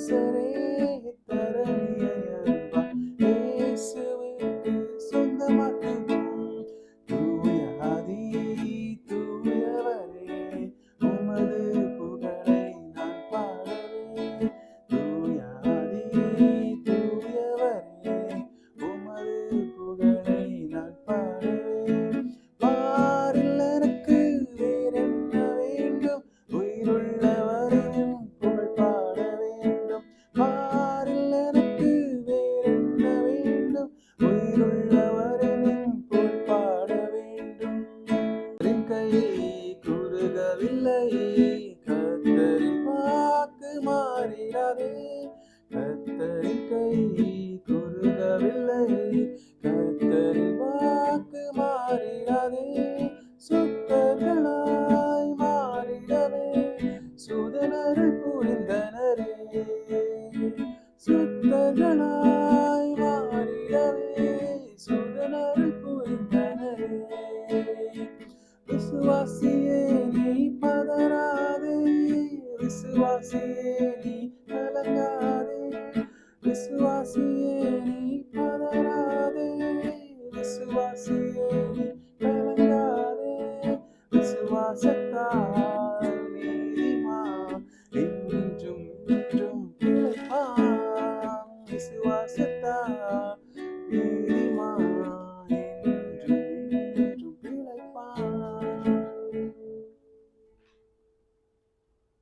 நேசரே தரணியை அன்பா இயேசுவுக்கு சொந்தமாக்குவோம். தூய ஆதி தூயவரே உமது புகழை நான் பாடுவேன். தூய ஆதி தூயவரே உமது புகழை நான் பாடுவேன். பாரில் எனக்கு வேறென்ன வேண்டும், உயிருள்ளவரின் புகழ் பாட வேண்டும். பாரில் எனக்கு வேறென்ன வேண்டும், உயிருள்ளவரின் புகழ் பாட வேண்டும். என் கை குறுகவில்லை, கர்த்தரின் வாக்கு மாறிடாதே. கர்த்தரின் கை குறுகவில்லை, கர்த்தரின் வாக்கு மாறிடாதே. சுத்தர்களாய் மாறிடவே சுதனருள் புரிந்தனரே. சுத்தர்களாய் மாறிடவே சுதனருள் புரிந்தனரே. விசுவாசியே நீ பதறாதே, விசுவாசியே நீ கலங்காதே. விசுவாசியே